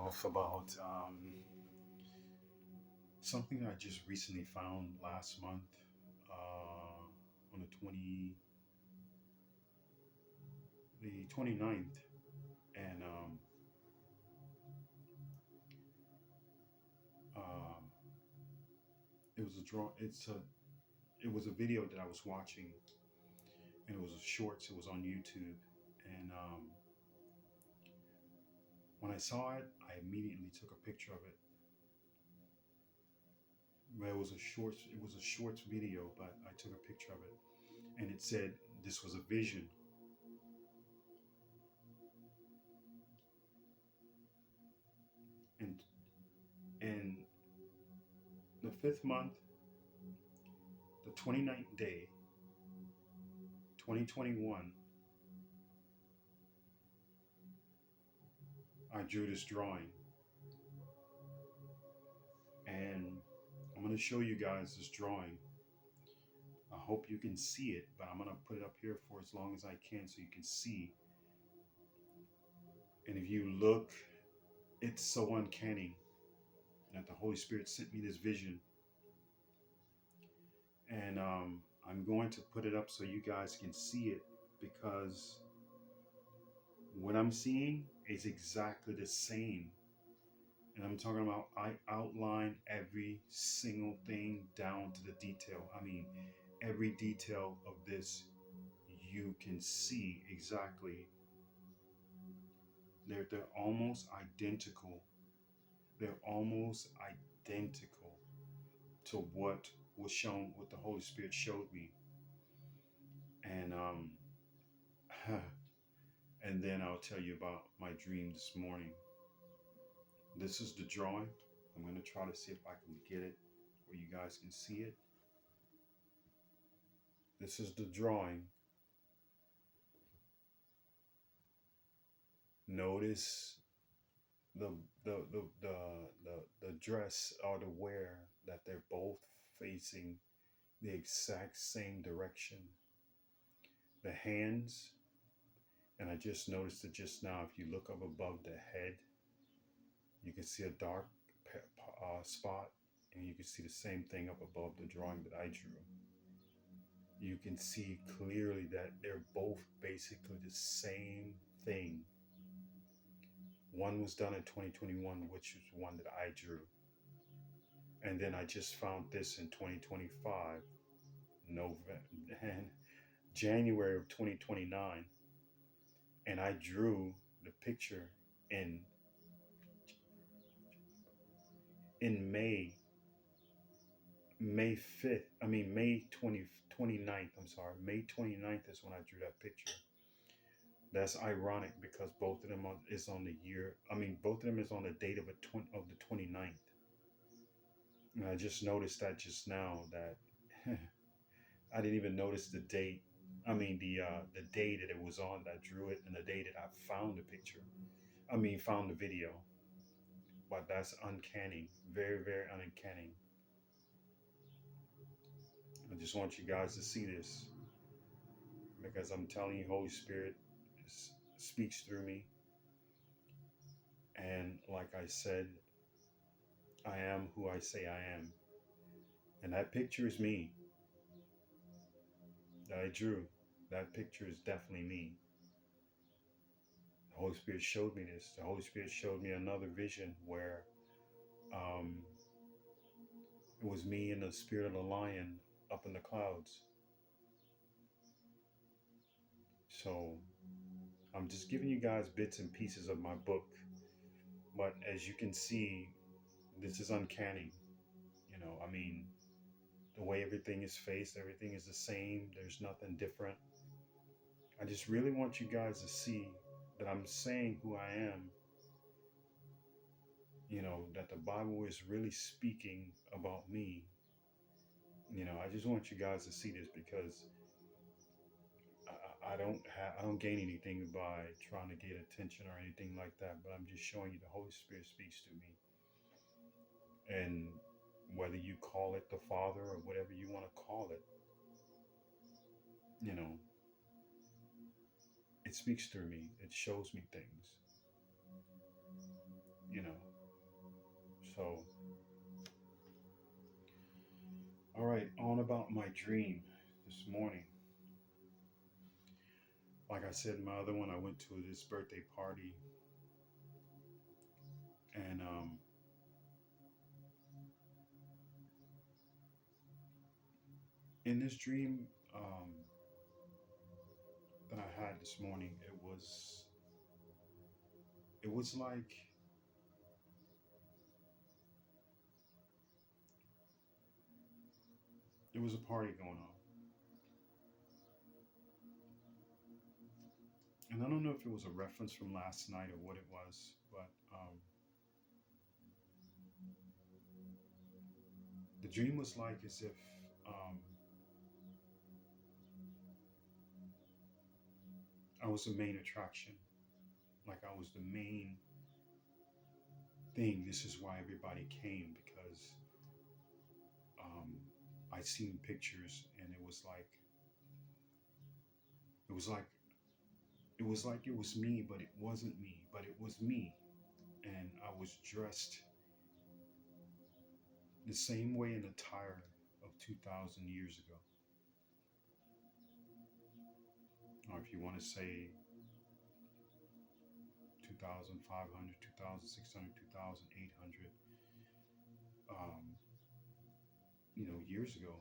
off about something I just recently found last month on the 29th. And um, it was a draw. It was a video that I was watching, and it was a shorts. It was on YouTube, and when I saw it, I immediately took a picture of it. But it was a shorts. It was a shorts video, but I took a picture of it, and it said this was a vision. And in the fifth month, the 29th day, 2021, I drew this drawing. And I'm going to show you guys this drawing. I hope you can see it, but I'm going to put it up here for as long as I can so you can see. And if you look, it's so uncanny that the Holy Spirit sent me this vision. And I'm going to put it up so you guys can see it, because what I'm seeing is exactly the same. And I'm talking about, I outline every single thing down to the detail. I mean, every detail of this, you can see exactly. They're almost identical. They're almost identical to what was shown, what the Holy Spirit showed me. And and then I'll tell you about my dream this morning. This is the drawing. I'm going to try to see if I can get it where you guys can see it. This is the drawing. Notice the the dress or the wear, that they're both facing the exact same direction. The hands, and I just noticed it just now, if you look up above the head, you can see a dark spot, and you can see the same thing up above the drawing that I drew. You can see clearly that they're both basically the same thing. One was done in 2021, which is one that I drew. And then I just found this in 2025, November and January of 2029. And I drew the picture in May 5th. I mean, May 29th. I'm sorry. May 29th is when I drew that picture. That's ironic because both of them is on the year. I mean, both of them is on the date of the 29th. And I just noticed that just now, that I didn't even notice the date. I mean, the day that it was on that I drew it, and the day that I found the picture. I mean, found the video. But that's uncanny. Very, very uncanny. I just want you guys to see this, because I'm telling you, Holy Spirit speaks through me. And like I said, I am who I say I am. And that picture is me that I drew. That picture is definitely me. The Holy Spirit showed me this. The Holy Spirit showed me another vision where it was me and the spirit of the lion up in the clouds. So I'm just giving you guys bits and pieces of my book. But as you can see, this is uncanny. You know, I mean, the way everything is faced, everything is the same. There's nothing different. I just really want you guys to see that I'm saying who I am. You know, that the Bible is really speaking about me. You know, I just want you guys to see this, because I don't gain anything by trying to get attention or anything like that, but I'm just showing you the Holy Spirit speaks to me. And whether you call it the Father or whatever you want to call it, you know, it speaks through me. It shows me things. you know. So, all right, on about my dream this morning. Like I said, my other one, I went to this birthday party, and in this dream that I had this morning, it was like there was a party going on, and I don't know if it was a reference from last night or what it was, but the dream was like as if um, I was the main attraction, like I was the main thing. This is why everybody came because um, I seen pictures, and it was like it was me, but it wasn't me, but it was me, and I was dressed the same way in attire of 2,000 years ago, or if you want to say 2,500, 2,600, 2,800, um, years ago,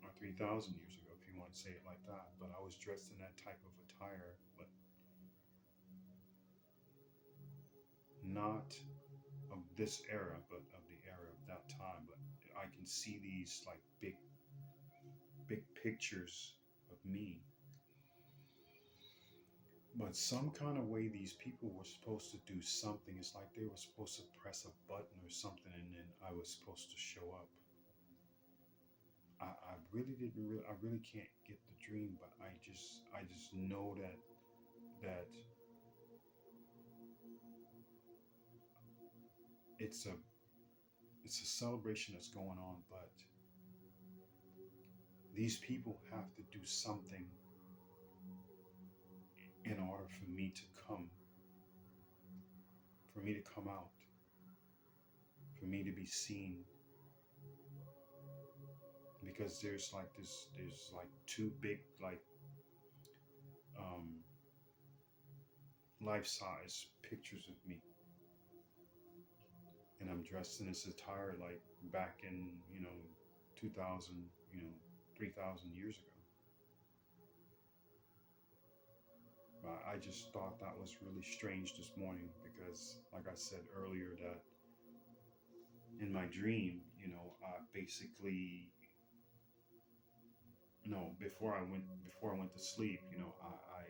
or 3,000 years ago, if you want to say it like that. But I was dressed in that type of attire, but not of this era, but of the era of that time. But I can see these like big pictures of me. But some kind of way, these people were supposed to do something. It's like they were supposed to press a button or something, and then I was supposed to show up. I really didn't really, I really can't get the dream, but I just know that it's a it's a celebration that's going on, but these people have to do something in order for me to come out, for me to be seen, because there's like two big like um, life size pictures of me, and I'm dressed in this attire like back in 2,000 3,000 years ago. But I just thought that was really strange this morning because, like I said earlier, that in my dream, basically, before I went to sleep, I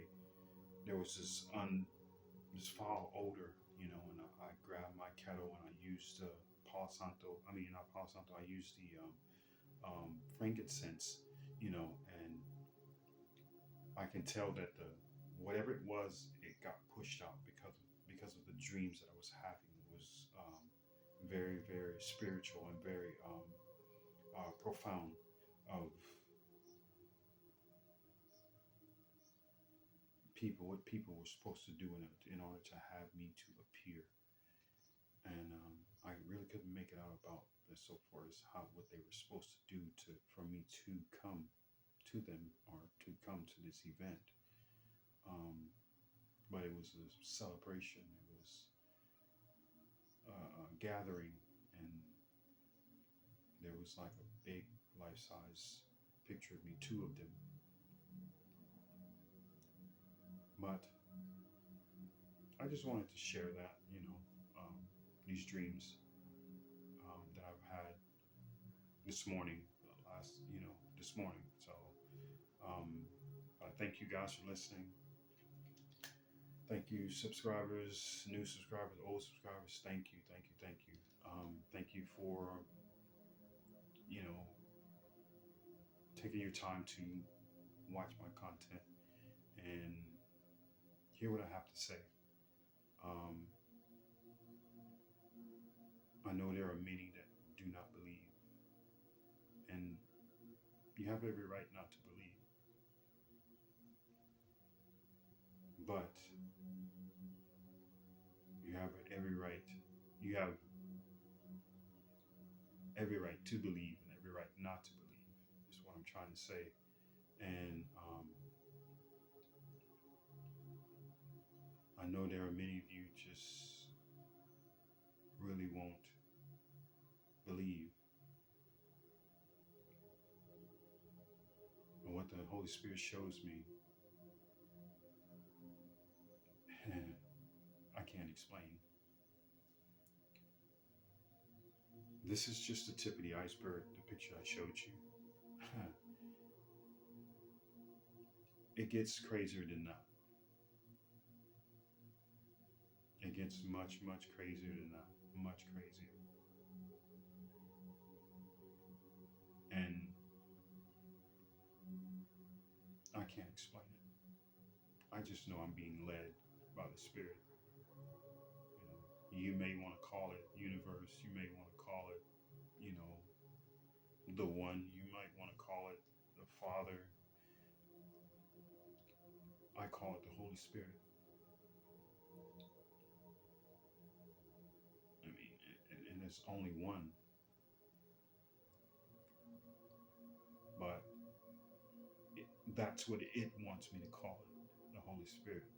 there was this foul odor, and I grabbed my kettle and I used Palo Santo. I mean, not Palo Santo. I used the frankincense, and I can tell that the whatever it was, it got pushed out because of the dreams that I was having. It was very very spiritual and very profound of what people were supposed to do in order to have me to appear. And I really couldn't make it out about this so far as how what they were supposed to do for me to come to them or to come to this event. Um, but it was a celebration. It was a gathering, and there was like a big life size picture of me, two of them. But I just wanted to share that, these dreams that I've had this morning, this morning. So I thank you guys for listening. Thank you, subscribers, new subscribers, old subscribers. Thank you, thank you, thank you. Thank you for, you know, taking your time to watch my content and hear what I have to say. Um, I know there are many that do not believe, and you have every right not to believe. But have every right. You have every right to believe and every right not to believe, is what I'm trying to say. And I know there are many of you just really won't believe. And what the Holy Spirit shows me, I can't explain. This is just the tip of the iceberg, the picture I showed you. It gets crazier than that. It gets much, much crazier than that. Much crazier. And I can't explain it. I just know I'm being led by the Spirit. You may want to call it universe. You may want to call it, you know, the one. You might want to call it the Father. I call it the Holy Spirit. I mean, and there's only one. But that's what it wants me to call it, the Holy Spirit.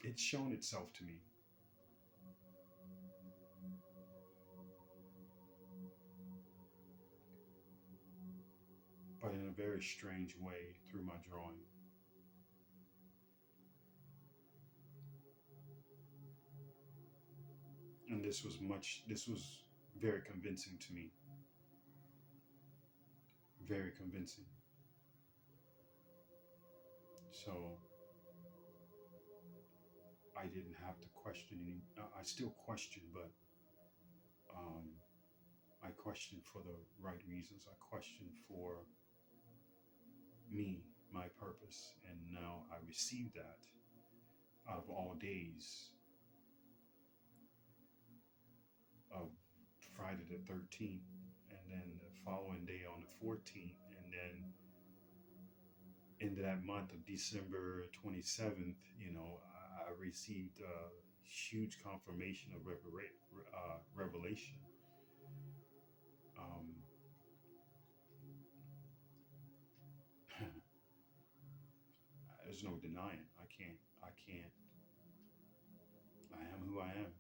It's shown itself to me. But in a very strange way through my drawing. And this was very convincing to me. Very convincing. So I didn't have to question any. I still question, but I question for the right reasons. I question for me, my purpose, and now I receive that out of all days of Friday the 13th, and then the following day on the 14th, and then into that month of December 27th, I received a huge confirmation of revelation. Um, there's no denying. I can't. I am who I am.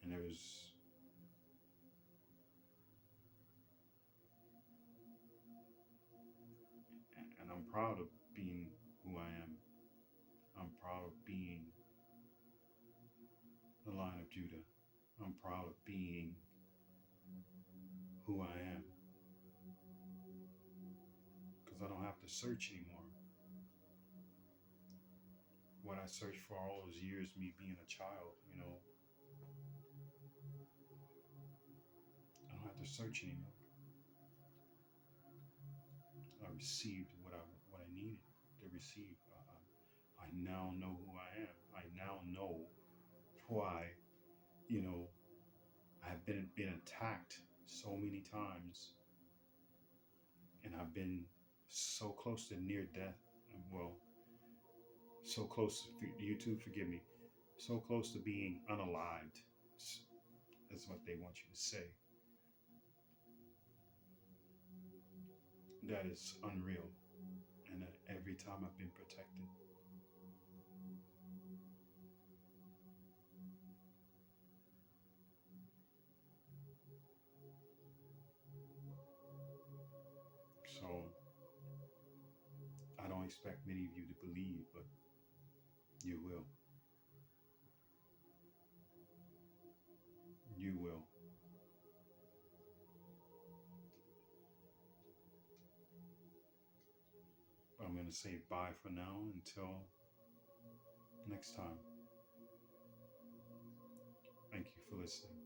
And and I'm proud of being who I am. I'm proud of being the Lion of Judah. I'm proud of being who I am. Because I don't have to search anymore. What I searched for all those years, me being a child, I don't have to search anymore. I received what I needed to receive. I now know who I am. I now know why, I've been attacked so many times, and I've been so close to near death. Well, so close. You too, forgive me. So close to being unalived. That's what they want you to say. That is unreal. And every time I've been protected. So I don't expect many of you to believe, but you will. You will. I'm going to say bye for now until next time. Thank you for listening.